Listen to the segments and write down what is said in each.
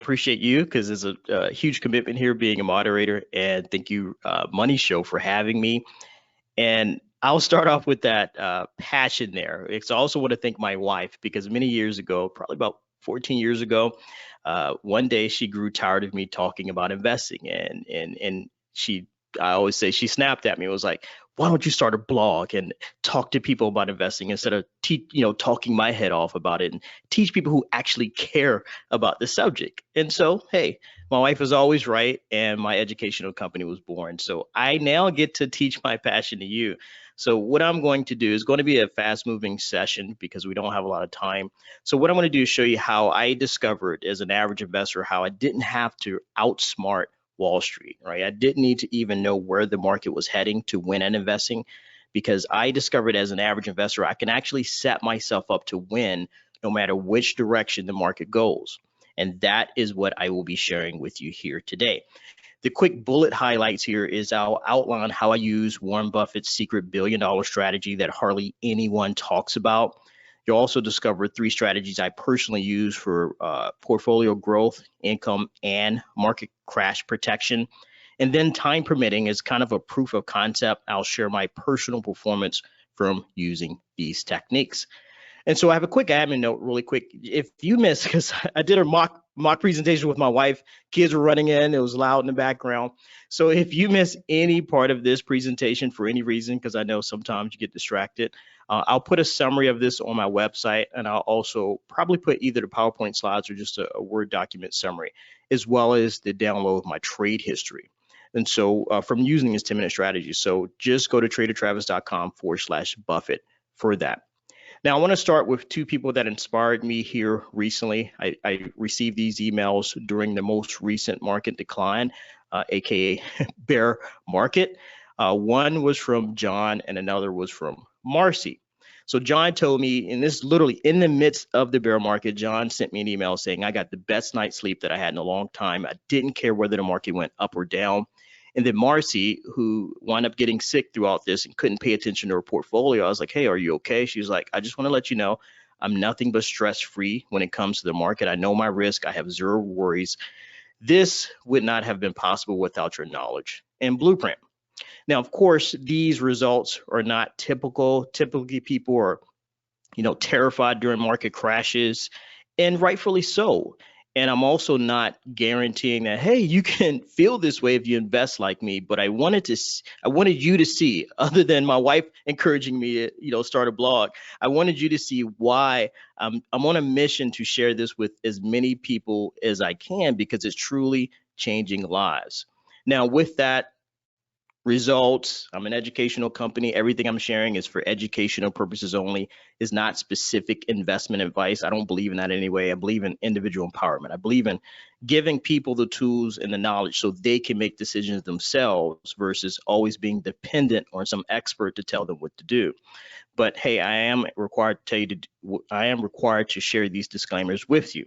appreciate you because there's a huge commitment here being a moderator. And thank you, MoneyShow, for having me. And I'll start off with that passion there. It's also want to thank my wife because many years ago, probably about 14 years ago, one day she grew tired of me talking about investing, and she, I always say, she snapped at me. It was like, why don't you start a blog and talk to people about investing instead of talking my head off about it, and teach people who actually care about the subject. And so, hey, my wife was always right, and my educational company was born. So I now get to teach my passion to you. So what I'm going to do is going to be a fast moving session because we don't have a lot of time. So what I'm going to do is show you how I discovered as an average investor how I didn't have to outsmart Wall Street, right? I didn't need to even know where the market was heading to win at investing, because I discovered as an average investor, I can actually set myself up to win no matter which direction the market goes. And that is what I will be sharing with you here today. The quick bullet highlights here is I'll outline how I use Warren Buffett's secret $1 billion strategy that hardly anyone talks about. You'll also discover 3 strategies I personally use for portfolio growth, income, and market crash protection. And then, time permitting, is kind of a proof of concept. I'll share my personal performance from using these techniques. And so I have a quick admin note really quick. If you missed, because I did a mock presentation with my wife, kids were running in, it was loud in the background. So if you miss any part of this presentation for any reason, because I know sometimes you get distracted, I'll put a summary of this on my website, and I'll also probably put either the PowerPoint slides or just a Word document summary, as well as the download of my trade history. And so from using this 10-minute strategy. So just go to tradertravis.com/Buffett for that. Now, I want to start with 2 people that inspired me here recently. I received these emails during the most recent market decline, aka bear market. One was from John and another was from Marcy. So John told me, and this literally in the midst of the bear market, John sent me an email saying, I got the best night's sleep that I had in a long time. I didn't care whether the market went up or down. And then Marcy, who wound up getting sick throughout this and couldn't pay attention to her portfolio, I was like, hey, are you okay? She was like, I just want to let you know I'm nothing but stress-free when it comes to the market. I know my risk. I have 0 worries. This would not have been possible without your knowledge and blueprint. Now, of course, these results are not typical. Typically, people are, terrified during market crashes, and rightfully so. And I'm also not guaranteeing that, hey, you can feel this way if you invest like me. But I wanted you to see, other than my wife encouraging me to, start a blog, I wanted you to see why I'm on a mission to share this with as many people as I can, because it's truly changing lives. Now, with that, results. I'm an educational company. Everything I'm sharing is for educational purposes only, is not specific investment advice. I don't believe in that anyway. I believe in individual empowerment. I believe in giving people the tools and the knowledge so they can make decisions themselves versus always being dependent on some expert to tell them what to do. But hey, I am required to share these disclaimers with you.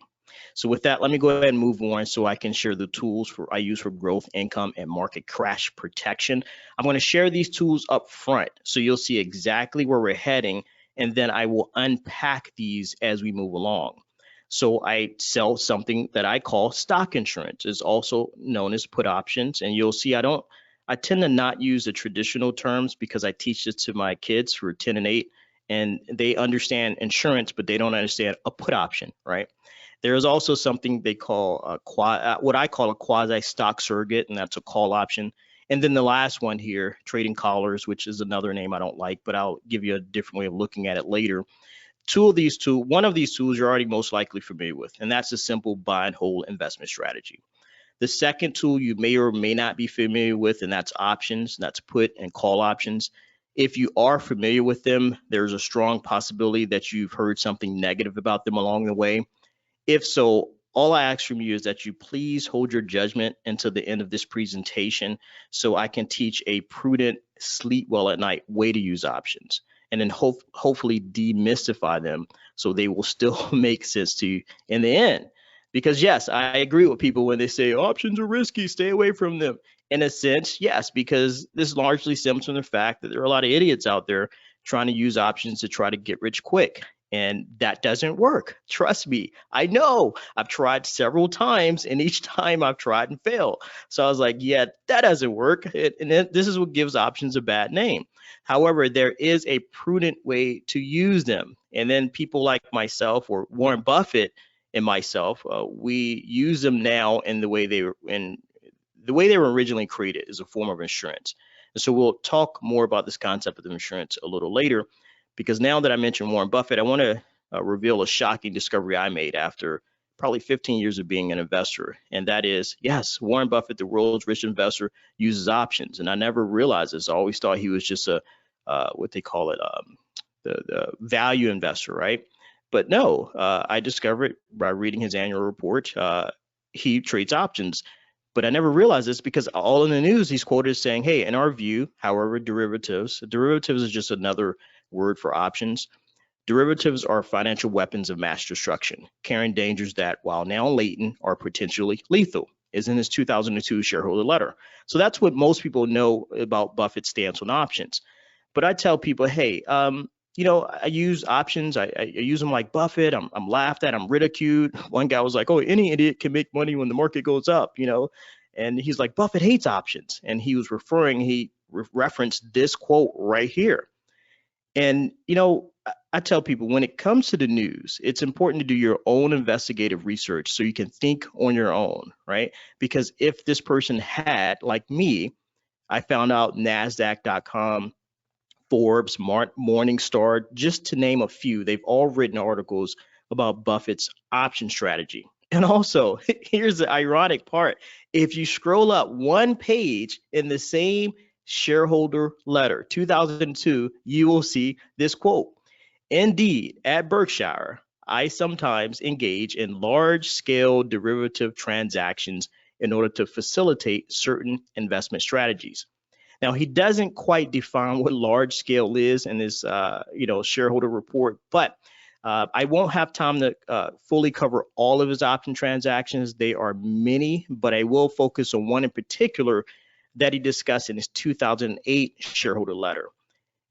So with that, let me go ahead and move on so I can share the tools I use for growth, income, and market crash protection. I'm going to share these tools up front so you'll see exactly where we're heading, and then I will unpack these as we move along. So I sell something that I call stock insurance. It's also known as put options, and you'll see I tend to not use the traditional terms because I teach this to my kids who are 10 and 8, and they understand insurance, but they don't understand a put option, right? There is also something they call what I call a quasi stock surrogate, and that's a call option. And then the last one here, trading collars, which is another name I don't like, but I'll give you a different way of looking at it later. One of these tools you're already most likely familiar with, and that's a simple buy and hold investment strategy. The second tool you may or may not be familiar with, and that's options. That's put and call options. If you are familiar with them, there's a strong possibility that you've heard something negative about them along the way. If so, all I ask from you is that you please hold your judgment until the end of this presentation so I can teach a prudent, sleep well at night way to use options, and then hopefully demystify them so they will still make sense to you in the end. Because yes, I agree with people when they say options are risky, stay away from them. In a sense, yes, because this largely stems from the fact that there are a lot of idiots out there trying to use options to try to get rich quick. And that doesn't work. Trust me. I know. I've tried several times, and each time I've tried and failed. So I was like, yeah, that doesn't work. This is what gives options a bad name. However, there is a prudent way to use them. And then people like myself or Warren Buffett and myself, we use them now in the way they were originally created as a form of insurance. And so we'll talk more about this concept of insurance a little later, because now that I mentioned Warren Buffett, I want to reveal a shocking discovery I made after probably 15 years of being an investor. And that is, yes, Warren Buffett, the world's richest investor, uses options. And I never realized this. I always thought he was just a, what they call it, the value investor, right? But no, I discovered by reading his annual report, he trades options. But I never realized this because all in the news, he's quoted as saying, hey, in our view, however, derivatives is just another word for options. Derivatives are financial weapons of mass destruction, carrying dangers that, while now latent, are potentially lethal, is in his 2002 shareholder letter. So that's what most people know about Buffett's stance on options. But I tell people, hey, I use options. I use them like Buffett. I'm laughed at. I'm ridiculed. One guy was like, oh, any idiot can make money when the market goes up, and he's like, Buffett hates options. And he was referenced this quote right here. And, I tell people when it comes to the news, it's important to do your own investigative research so you can think on your own, right? Because if this person had, like me, I found out NASDAQ.com, Forbes, Morningstar, just to name a few, they've all written articles about Buffett's option strategy. And also, here's the ironic part. If you scroll up one page in the same shareholder letter, 2002, you will see this quote. Indeed, at Berkshire, I sometimes engage in large-scale derivative transactions in order to facilitate certain investment strategies. Now, he doesn't quite define what large scale is in his, shareholder report, but I won't have time to fully cover all of his option transactions. They are many, but I will focus on one in particular that he discussed in his 2008 shareholder letter.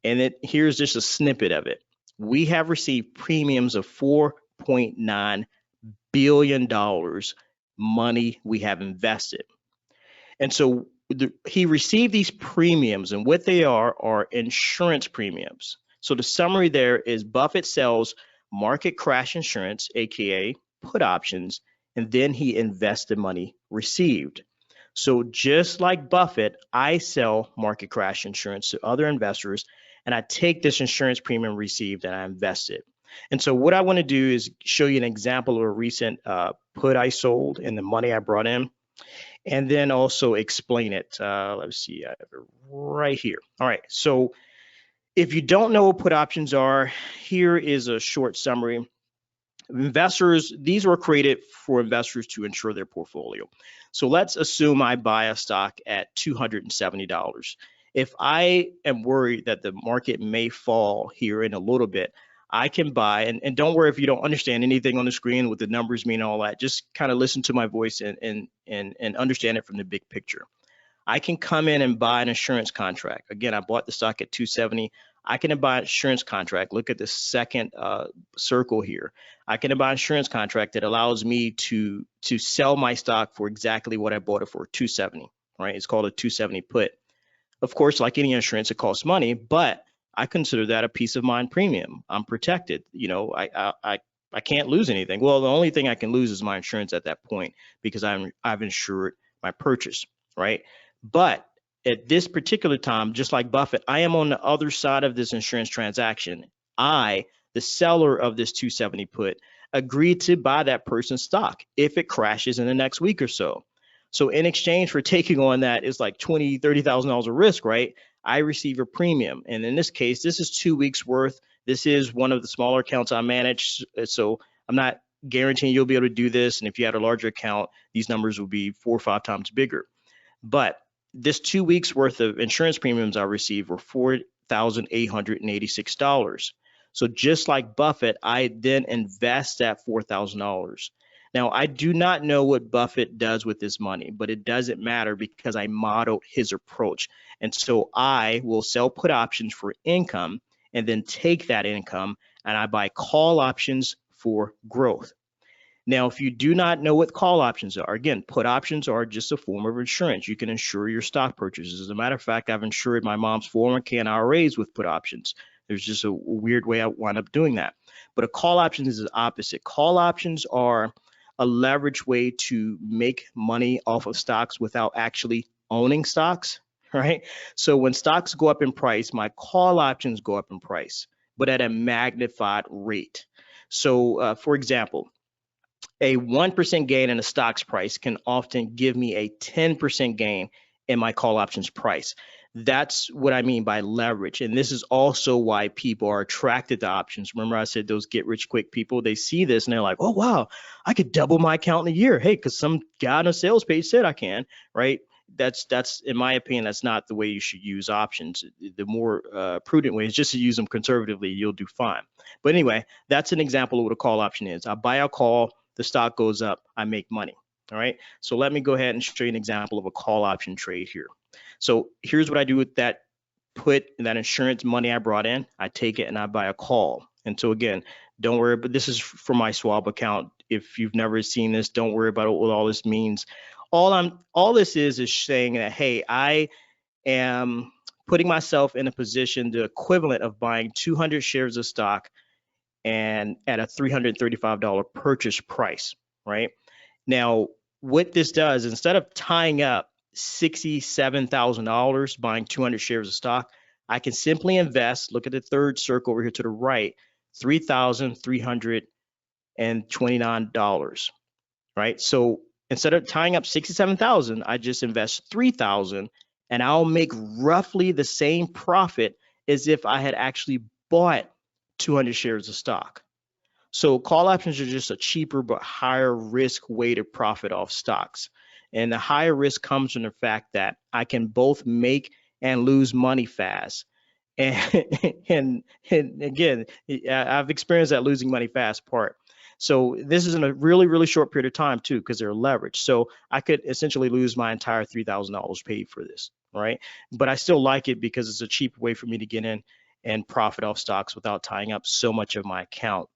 And here's just a snippet of it. We have received premiums of $4.9 billion, money we have invested. And so he received these premiums, and what they are insurance premiums. So the summary there is Buffett sells market crash insurance, aka put options, and then he invests the money received. So just like Buffett, I sell market crash insurance to other investors, and I take this insurance premium received and I invest it. And so what I want to do is show you an example of a recent put I sold and the money I brought in, and then also explain it. Let's see, I have it right here. All right, so if you don't know what put options are, here is a short summary. Investors, these were created for investors to insure their portfolio. So let's assume I buy a stock at $270. If I am worried that the market may fall here in a little bit, I can buy, and don't worry if you don't understand anything on the screen, what the numbers mean, all that. Just kind of listen to my voice and understand it from the big picture. I can come in and buy an insurance contract. Again, I bought the stock at 270. I can buy an insurance contract. Look at the second circle here. I can buy an insurance contract that allows me to sell my stock for exactly what I bought it for, 270. Right? It's called a 270 put. Of course, like any insurance, it costs money, but I consider that a peace of mind premium. I'm protected. I can't lose anything. Well, the only thing I can lose is my insurance at that point because I've insured my purchase, right? But at this particular time, just like Buffett, I am on the other side of this insurance transaction. I, the seller of this 270 put, agreed to buy that person's stock if it crashes in the next week or so. So in exchange for taking on that is like $20,000, $30,000 of risk, right? I receive a premium. And in this case, this is 2 weeks worth. This is one of the smaller accounts I manage. So I'm not guaranteeing you'll be able to do this. And if you had a larger account, these numbers will be 4 or 5 times bigger. But this 2 weeks worth of insurance premiums I received were $4,886. So just like Buffett, I then invest that $4,000. Now, I do not know what Buffett does with this money, but it doesn't matter because I modeled his approach. And so I will sell put options for income and then take that income and I buy call options for growth. Now, if you do not know what call options are, again, put options are just a form of insurance. You can insure your stock purchases. As a matter of fact, I've insured my mom's 401k and IRAs with put options. There's just a weird way I wound up doing that. But a call option is the opposite. Call options are a leverage way to make money off of stocks without actually owning stocks, right? So when stocks go up in price, my call options go up in price, but at a magnified rate. So for example, a 1% gain in a stock's price can often give me a 10% gain in my call options price. That's what I mean by leverage. And this is also why people are attracted to options. Remember, I said those get rich quick people, they see this and they're like, oh, wow, I could double my account in a year. Hey, because some guy on a sales page said I can, right? That's in my opinion, that's not the way you should use options. The more prudent way is just to use them conservatively. You'll do fine. But anyway, that's an example of what a call option is. I buy a call, the stock goes up, I make money. All right. So let me go ahead and show you an example of a call option trade here. So here's what I do with that that insurance money I brought in. I take it and I buy a call. And so again, don't worry, but this is for my swap account. If you've never seen this, don't worry about what all this means. All this is saying that, hey, I am putting myself in a position, the equivalent of buying 200 shares of stock and at a $335 purchase price, right? Now, what this does, instead of tying up $67,000 buying 200 shares of stock, I can simply invest, look at the third circle over here to the right, $3,329, right? So instead of tying up 67,000, I just invest 3,000 and I'll make roughly the same profit as if I had actually bought 200 shares of stock. So call options are just a cheaper but higher risk way to profit off stocks. And the higher risk comes from the fact that I can both make and lose money fast. And, and again, I've experienced that losing money fast part. So this is in a really, really short period of time too, because they're leveraged. So I could essentially lose my entire $3,000 paid for this, right? But I still like it because it's a cheap way for me to get in and profit off stocks without tying up so much of my account.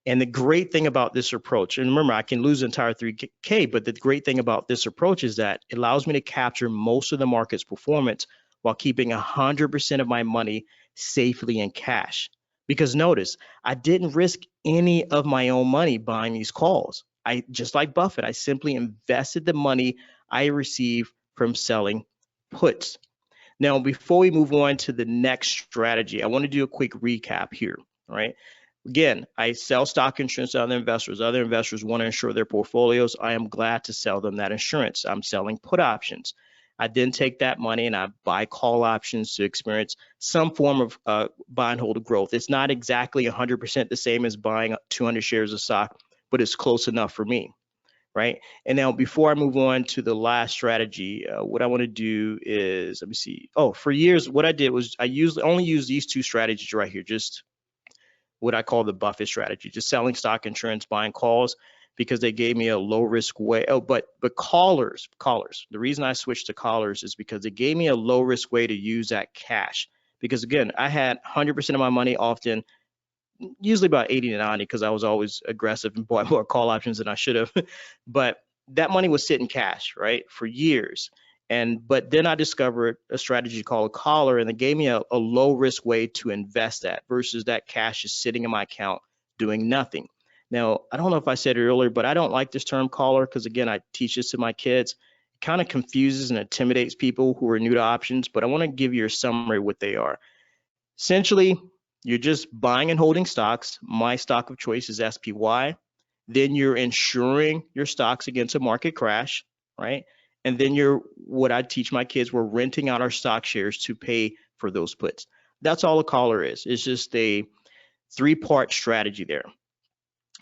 And the great thing about this approach, and remember, I can lose the entire 3K, but the great thing about this approach is that it allows me to capture most of the market's performance while keeping 100% of my money safely in cash. Because notice, I didn't risk any of my own money buying these calls. Just like Buffett, I simply invested the money I received from selling puts. Now, before we move on to the next strategy, I want to do a quick recap here, all right? Again, I sell stock insurance to other investors. Other investors want to insure their portfolios. I am glad to sell them that insurance. I'm selling put options. I then take that money and I buy call options to experience some form of buy and hold growth. It's not exactly 100% the same as buying 200 shares of stock, but it's close enough for me, right? And now before I move on to the last strategy, what I want to do is, let me see. Oh, for years, what I did was I only used these two strategies right here, just what I call the Buffett strategy, just selling stock insurance, buying calls, because they gave me a low risk way. Oh, but callers. The reason I switched to callers is because it gave me a low risk way to use that cash. Because again, I had 100% of my money, often, usually about 80 to 90, because I was always aggressive and bought more call options than I should have. But that money was sitting cash, right, for years. But then I discovered a strategy called a collar, and it gave me a low risk way to invest that versus that cash is sitting in my account doing nothing. Now, I don't know if I said it earlier, but I don't like this term collar because, again, I teach this to my kids. It kind of confuses and intimidates people who are new to options, but I want to give you a summary of what they are. Essentially, you're just buying and holding stocks. My stock of choice is SPY. Then you're insuring your stocks against a market crash, right? And then what I teach my kids, we're renting out our stock shares to pay for those puts. That's all a collar is. It's just a three-part strategy there.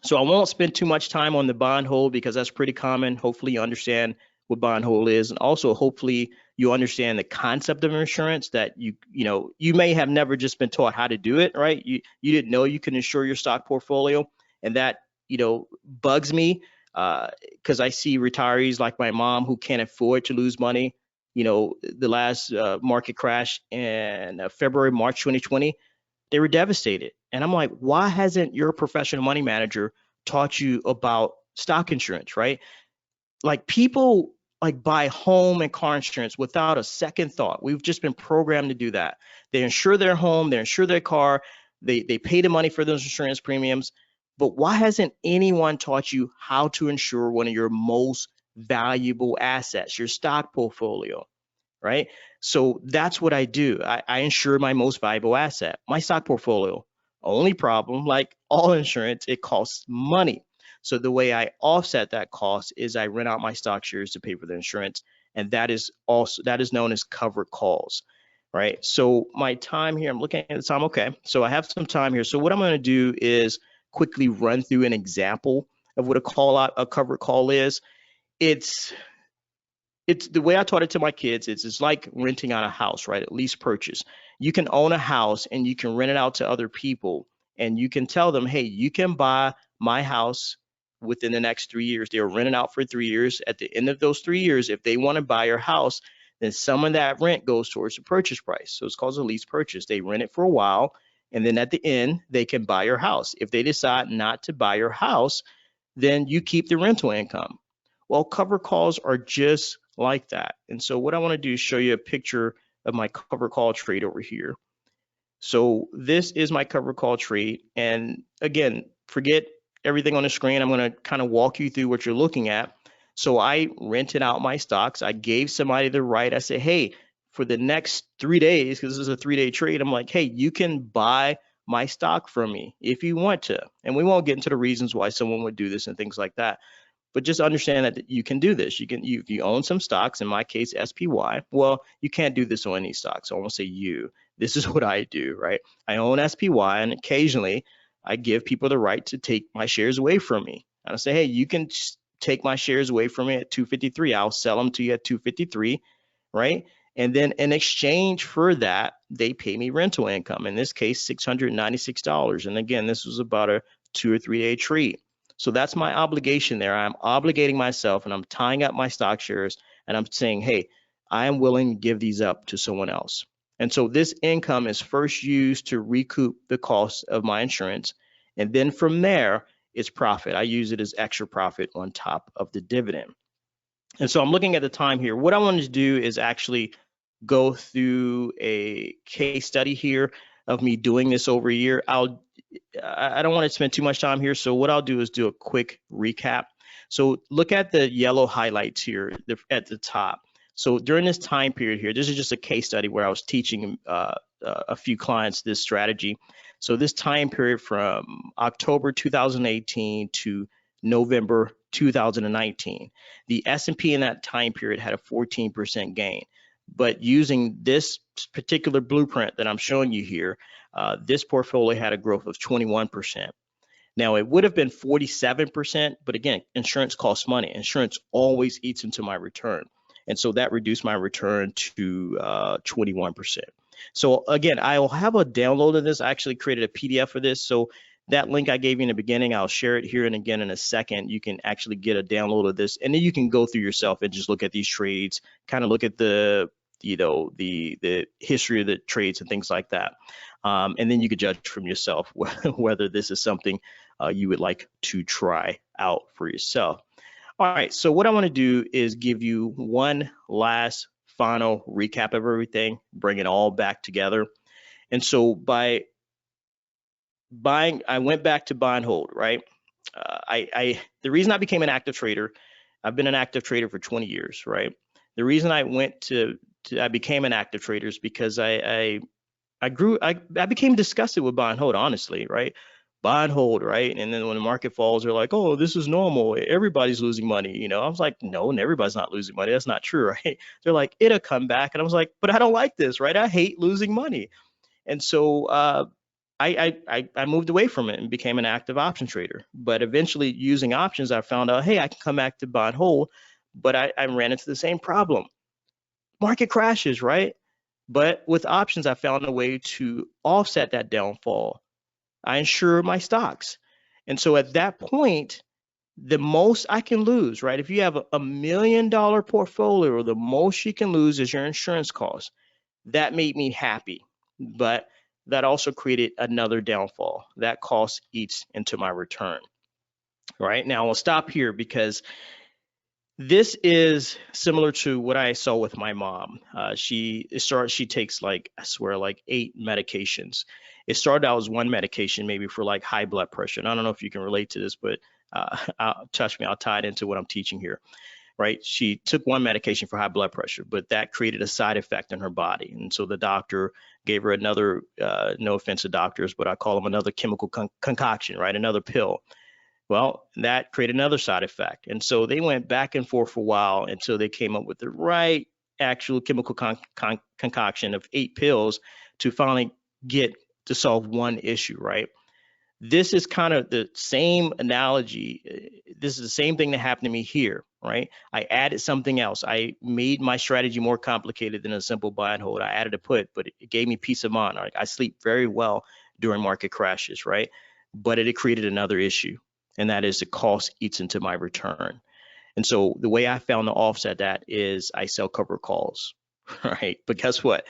So I won't spend too much time on the buy and hold because that's pretty common. Hopefully you understand what buy and hold is. And also hopefully you understand the concept of insurance, that you may have never just been taught how to do it, right? You didn't know you can insure your stock portfolio. And that, bugs me because I see retirees like my mom who can't afford to lose money. The last market crash in March 2020, they were devastated. And I'm like, why hasn't your professional money manager taught you about stock insurance, right? Like people like buy home and car insurance without a second thought. We've just been programmed to do that. They insure their home, they insure their car, they pay the money for those insurance premiums. But why hasn't anyone taught you how to insure one of your most valuable assets, your stock portfolio? Right? So that's what I do. I insure my most valuable asset, my stock portfolio. Only problem, like all insurance, it costs money. So the way I offset that cost is I rent out my stock shares to pay for the insurance, and that is known as covered calls, right? So my time here, I'm looking at the time. Okay, so I have some time here. So what I'm going to do is quickly run through an example of what a covered call is. It's the way I taught it to my kids. It's like renting out a house, right? At least purchase. You can own a house and you can rent it out to other people, and you can tell them, hey, you can buy my house within the next 3 years. They'll rent it out for 3 years. At the end of those 3 years, if they want to buy your house, then some of that rent goes towards the purchase price. So it's called a lease purchase. They rent it for a while, and then at the end, they can buy your house. If they decide not to buy your house, then you keep the rental income. Well, cover calls are just like that. And so what I want to do is show you a picture of my cover call trade over here. So this is my cover call trade. And again, forget everything on the screen. I'm going to kind of walk you through what you're looking at. So I rented out my stocks. I gave somebody the right. I said, hey, for the next 3 days, because this is a 3-day trade, I'm like, hey, you can buy my stock from me if you want to. And we won't get into the reasons why someone would do this and things like that. But just understand that you can do this. If you own some stocks, in my case, SPY, well, you can't do this on any stocks. So I won't say you. This is what I do, right? I own SPY, and occasionally I give people the right to take my shares away from me. And I say, hey, you can take my shares away from me at 253. I'll sell them to you at 253, right? And then in exchange for that, they pay me rental income. In this case, $696. And again, this was about a 2 or 3 day trade. So that's my obligation there. I'm obligating myself, and I'm tying up my stock shares, and I'm saying, hey, I am willing to give these up to someone else. And so this income is first used to recoup the cost of my insurance. And then from there, it's profit. I use it as extra profit on top of the dividend. And so I'm looking at the time here. What I wanted to do is actually go through a case study here of me doing this over a year. I don't want to spend too much time here. So what I'll do is do a quick recap. So look at the yellow highlights here at the top. So during this time period here, this is just a case study where I was teaching a few clients this strategy. So this time period from October 2018 to November 2019, the S&P in that time period had a 14% gain. But using this particular blueprint that I'm showing you here, this portfolio had a growth of 21%. Now, it would have been 47%, but again, insurance costs money. Insurance always eats into my return. And so that reduced my return to 21%. So again, I'll have a download of this. I actually created a PDF for this. So that link I gave you in the beginning, I'll share it here and again in a second. You can actually get a download of this, and then you can go through yourself and just look at these trades, kind of look at the history of the trades and things like that. And then you could judge from yourself whether this is something you would like to try out for yourself. All right, so what I want to do is give you one last final recap of everything, bring it all back together. And so by buying, I went back to buy and hold, right? The reason I became an active trader, I've been an active trader for 20 years, right? The reason I became an active trader is because I became disgusted with buy and hold, honestly, right? Buy and hold, right? And then when the market falls, they're like, oh, this is normal. Everybody's losing money. I was like, no, and everybody's not losing money. That's not true, right? They're like, it'll come back. And I was like, but I don't like this, right? I hate losing money. And so I moved away from it and became an active option trader. But eventually using options, I found out, hey, I can come back to buy and hold, but I ran into the same problem. Market crashes, right? But with options, I found a way to offset that downfall. I insure my stocks. And so at that point, the most I can lose, right? If you have a $1 million portfolio, the most you can lose is your insurance costs. That made me happy. But that also created another downfall. That cost eats into my return. Right now, I'll stop here because this is similar to what I saw with my mom. She takes like, I swear, like 8 medications. It started out as one medication, maybe for like high blood pressure. And I don't know if you can relate to this, but trust me, I'll tie it into what I'm teaching here. Right? She took one medication for high blood pressure, but that created a side effect in her body. And so the doctor gave her another, no offense to doctors, but I call them another chemical concoction, right? Another pill. Well, that created another side effect. And so they went back and forth for a while until they came up with the right actual chemical concoction of 8 pills to finally get to solve one issue, right? This is kind of the same analogy. This is the same thing that happened to me here, right? I added something else. I made my strategy more complicated than a simple buy and hold. I added a put, but it gave me peace of mind. I sleep very well during market crashes, right? But it created another issue, and that is the cost eats into my return. And so the way I found to offset that is I sell covered calls, right? But guess what?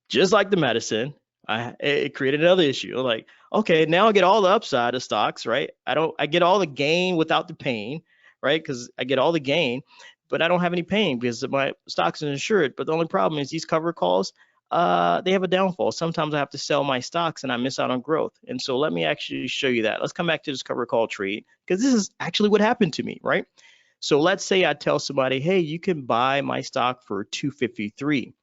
Just like the medicine, it created another issue. Like, okay, now I get all the upside of stocks, right? I get all the gain without the pain, right? Because I get all the gain, but I don't have any pain because my stocks are insured. But the only problem is these covered calls, they have a downfall. Sometimes I have to sell my stocks and I miss out on growth. And so let me actually show you that. Let's come back to this covered call trade because this is actually what happened to me, right? So let's say I tell somebody, hey, you can buy my stock for 253,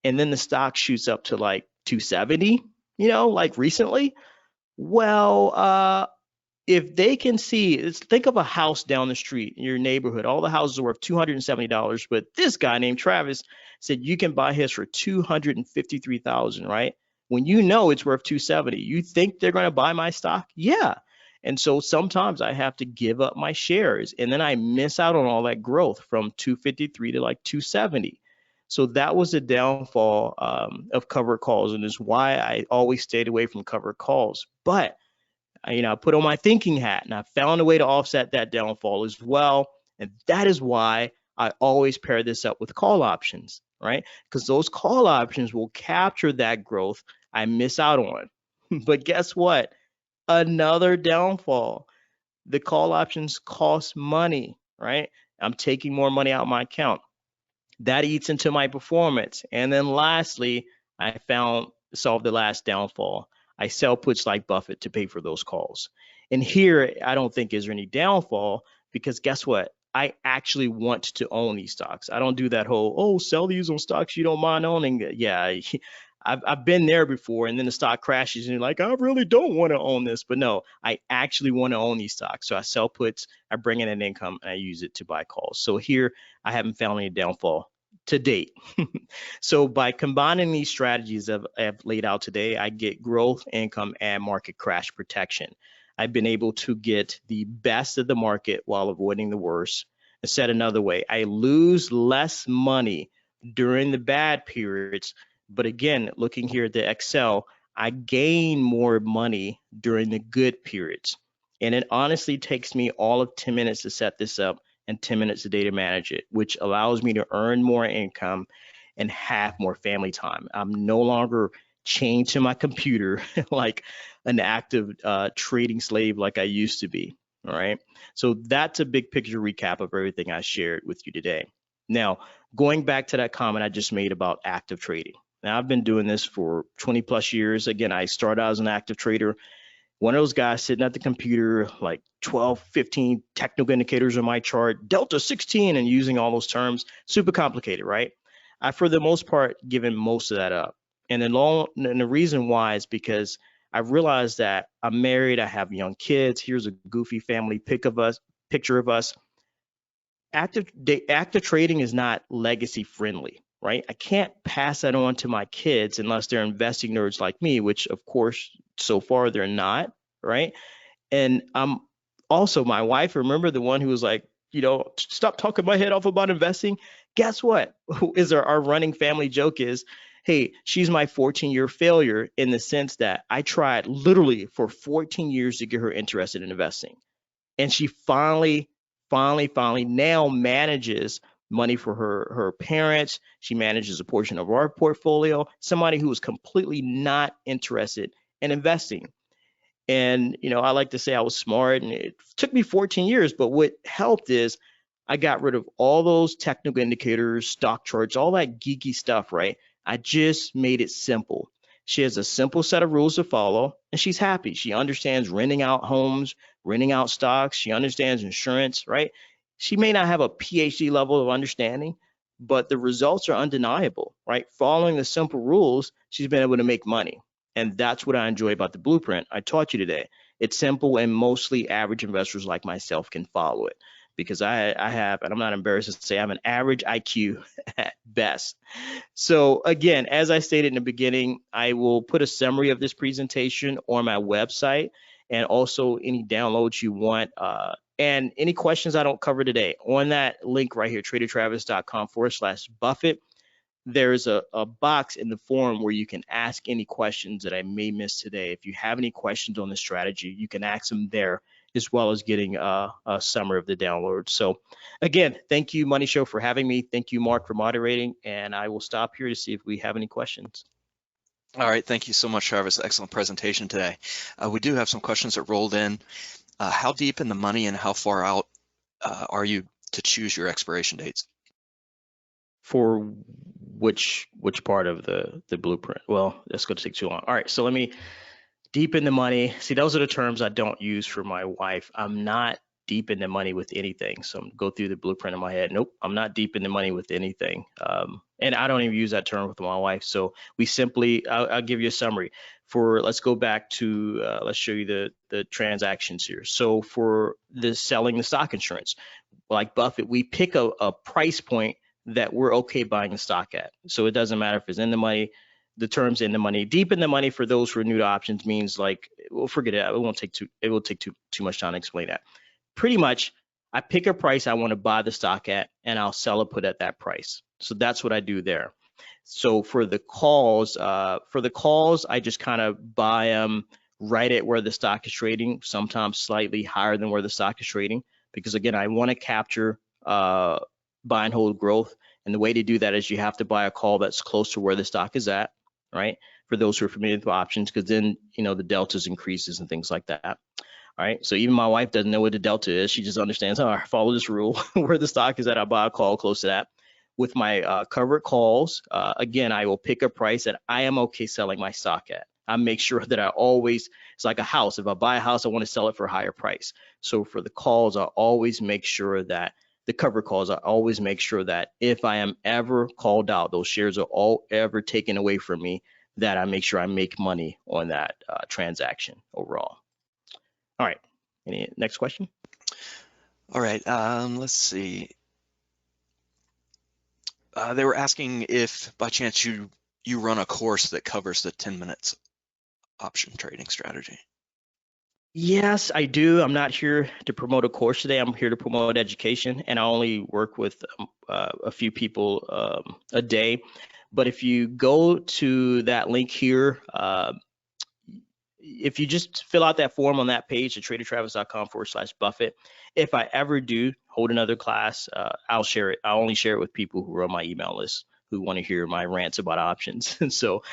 and then the stock shoots up to like 270, like recently. Well, if they can see, think of a house down the street in your neighborhood. All the houses are worth $270, but this guy named Travis said you can buy his for $253,000, right? When you know it's worth 270, you think they're going to buy my stock? Yeah. And so sometimes I have to give up my shares, and then I miss out on all that growth from 253 to like 270. So that was the downfall of covered calls, and is why I always stayed away from covered calls. But I put on my thinking hat, and I found a way to offset that downfall as well. And that is why I always pair this up with call options, right? Because those call options will capture that growth I miss out on. But guess what? Another downfall. The call options cost money, right? I'm taking more money out of my account. That eats into my performance. And then lastly, I solved the last downfall. I sell puts like Buffett to pay for those calls. And here, I don't think is there any downfall because guess what? I actually want to own these stocks. I don't do that whole, sell these on stocks you don't mind owning. Yeah, I've been there before, and then the stock crashes and you're like, I really don't want to own this. But no, I actually want to own these stocks. So I sell puts, I bring in an income, and I use it to buy calls. So here, I haven't found any downfall to date. So by combining these strategies I've laid out today, I get growth, income, and market crash protection. I've been able to get the best of the market while avoiding the worst. Said another way, I lose less money during the bad periods, but again, looking here at the Excel, I gain more money during the good periods. And it honestly takes me all of 10 minutes to set this up and 10 minutes a day to manage it, which allows me to earn more income and have more family time. I'm no longer chained to my computer like an active trading slave like I used to be. All right. So that's a big picture recap of everything I shared with you today. Now, going back to that comment I just made about active trading. Now, I've been doing this for 20 plus years. Again, I started out as an active trader. One of those guys sitting at the computer, like 12, 15 technical indicators on my chart, Delta 16, and using all those terms, super complicated, right? I, for the most part, given most of that up. And the reason why is because I realized that I'm married, I have young kids. Here's a goofy family picture of us. Active trading is not legacy friendly, right? I can't pass that on to my kids unless they're investing nerds like me, which of course, so far they're not, right? And I'm also, my wife, remember the one who was like, stop talking my head off about investing. Guess what? Our running family joke is, hey, she's my 14-year failure in the sense that I tried literally for 14 years to get her interested in investing. And she finally now manages money for her parents. She manages a portion of our portfolio. Somebody who was completely not interested in investing. And, I like to say I was smart, and it took me 14 years, but what helped is I got rid of all those technical indicators, stock charts, all that geeky stuff, right? I just made it simple. She has a simple set of rules to follow, and she's happy. She understands renting out homes, renting out stocks. She understands insurance, right? She may not have a PhD level of understanding, but the results are undeniable, right? Following the simple rules, she's been able to make money. And that's what I enjoy about the blueprint I taught you today. It's simple, and mostly average investors like myself can follow it, because I have, and I'm not embarrassed to say, I have an average IQ at best. So again, as I stated in the beginning, I will put a summary of this presentation on my website, and also any downloads you want, and any questions I don't cover today. On that link right here, tradertravis.com/Buffett, there's a box in the forum where you can ask any questions that I may miss today. If you have any questions on the strategy, you can ask them there, as well as getting a summary of the download. So again, thank you, Money Show, for having me. Thank you, Mark, for moderating, and I will stop here to see if we have any questions. All right, thank you so much, Travis. Excellent presentation today. We do have some questions that rolled in. How deep in the money and how far out are you to choose your expiration dates? For which part of the blueprint? Well, that's going to take too long. All right, so let me, deep in the money. See, those are the terms I don't use for my wife. I'm not deep in the money with anything. So I'm go through the blueprint in my head. Nope, I'm not deep in the money with anything. And I don't even use that term with my wife. So we simply, I'll give you a summary. Let's go back to, let's show you the transactions here. So for the selling the stock insurance, like Buffett, we pick a price point that we're okay buying the stock at. So it doesn't matter if it's in the money, the terms in the money. Deep in the money, for those who are new to options, means like, well, forget it. It will take too much time to explain that. Pretty much, I pick a price I want to buy the stock at, and I'll sell or put at that price. So that's what I do there. So for the calls, I just kind of buy them right at where the stock is trading, sometimes slightly higher than where the stock is trading, because again, I want to capture buy and hold growth. And the way to do that is you have to buy a call that's close to where the stock is at, right? For those who are familiar with options, because then, the deltas increases and things like that. All right. So even my wife doesn't know what the delta is. She just understands, I follow this rule where the stock is at, I buy a call close to that. With my covered calls, again, I will pick a price that I am okay selling my stock at. I make sure that I always, it's like a house. If I buy a house, I want to sell it for a higher price. So for the calls, I always make sure that the cover calls, I always make sure that if I am ever called out, those shares are all ever taken away from me, that I make sure I make money on that transaction overall. All right, any next question? All right, let's see. They were asking if by chance you run a course that covers the 10 minutes option trading strategy. Yes, I do. I'm not here to promote a course today. I'm here to promote education, and I only work with a few people a day. But if you go to that link here, if you just fill out that form on that page at tradertravis.com/Buffett, if I ever do hold another class, I'll share it. I'll only share it with people who are on my email list, who want to hear my rants about options. And so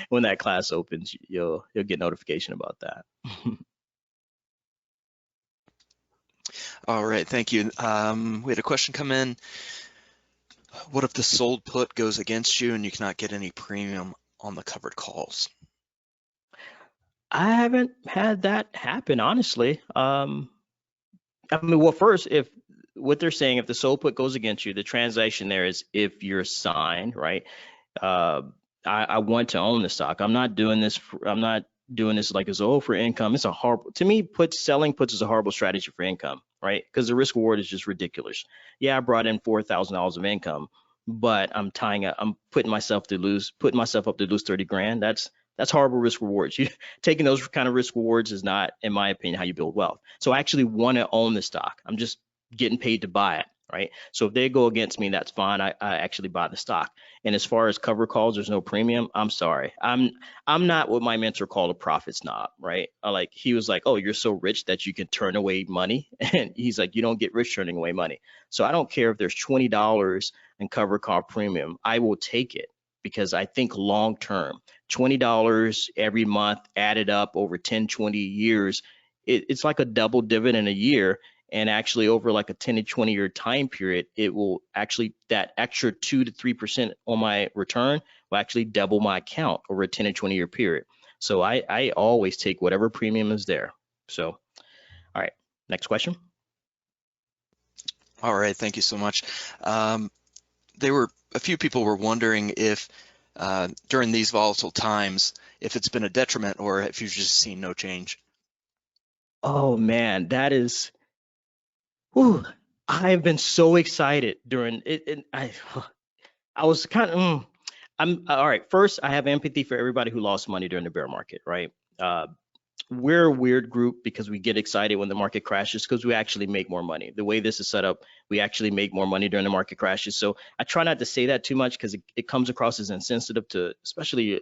when that class opens, you'll get notification about that. All right, thank you. We had a question come in. What if the sold put goes against you and you cannot get any premium on the covered calls? I haven't had that happen, honestly. I mean, well, first, if what they're saying, if the sold put goes against you, the transaction there is if you're signed, right? I want to own the stock. I'm not doing this. I'm not doing this like it's for income. It's a horrible, to me, selling puts is a horrible strategy for income, right? Because the risk reward is just ridiculous. Yeah, I brought in $4,000 of income, but I'm putting myself up to lose 30 grand. That's horrible risk rewards. Taking those kind of risk rewards is not, in my opinion, how you build wealth. So I actually want to own the stock. I'm just getting paid to buy it. right? So if they go against me, that's fine. I actually buy the stock. And as far as cover calls, there's no premium. I'm sorry. I'm not what my mentor called a profit snob, right? Like he was like, oh, you're so rich that you can turn away money. And he's like, you don't get rich turning away money. So I don't care if there's $20 in cover call premium. I will take it because I think long term, $20 every month added up over 10, 20 years, it's like a double dividend a year. And actually over like a 10 to 20 year time period, it will actually, that extra 2 to 3% on my return will actually double my account over a 10 to 20 year period. So I always take whatever premium is there. So, all right, next question. All right, thank you so much. A few people were wondering if during these volatile times, if it's been a detriment or if you've just seen no change. Oh man, that is, whew, I've been so excited during it. I was kind of, I'm all right. First, I have empathy for everybody who lost money during the bear market, right? We're a weird group because we get excited when the market crashes because we actually make more money. The way this is set up, we actually make more money during the market crashes. So I try not to say that too much because it comes across as insensitive to, especially,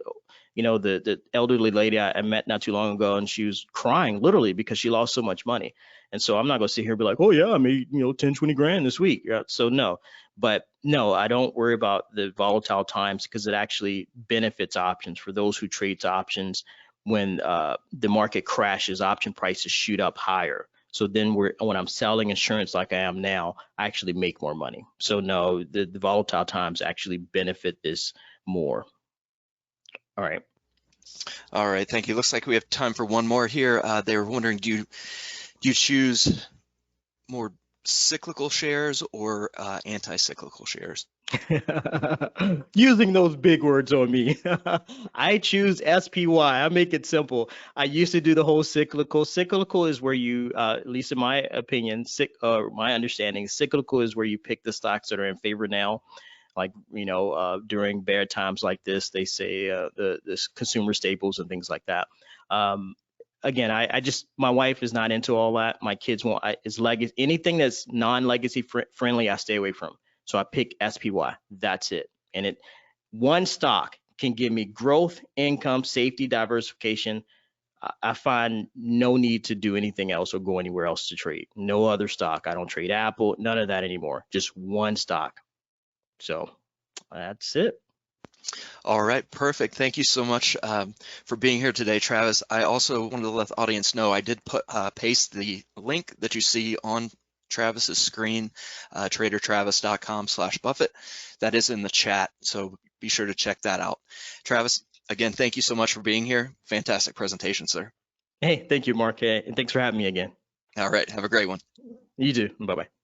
the elderly lady I met not too long ago, and she was crying literally because she lost so much money. And so I'm not going to sit here and be like, oh yeah, I made 10, 20 grand this week. Yeah. So no, but no, I don't worry about the volatile times because it actually benefits options for those who trade options. When the market crashes, option prices shoot up higher. So then when I'm selling insurance like I am now, I actually make more money. So no, the volatile times actually benefit this more. All right. All right, thank you. Looks like we have time for one more here. They were wondering, do you choose more cyclical shares or anti-cyclical shares? Using those big words on me. I choose SPY. I make it simple. I used to do the whole cyclical. Cyclical is where you, at least in my opinion, my understanding, cyclical is where you pick the stocks that are in favor now. Like, during bear times like this, they say the consumer staples and things like that. Again, my wife is not into all that. My kids won't. It's legacy. Anything that's non-legacy friendly, I stay away from. So I pick SPY. That's it. And one stock can give me growth, income, safety, diversification. I find no need to do anything else or go anywhere else to trade. No other stock. I don't trade Apple, none of that anymore. Just one stock. So that's it. All right, perfect. Thank you so much for being here today, Travis. I also wanted to let the audience know I did paste the link that you see on Travis's screen, tradertravis.com/Buffett. That is in the chat, so be sure to check that out. Travis, again, thank you so much for being here. Fantastic presentation, sir. Hey, thank you, Mark, and thanks for having me again. All right, have a great one. You too. Bye-bye.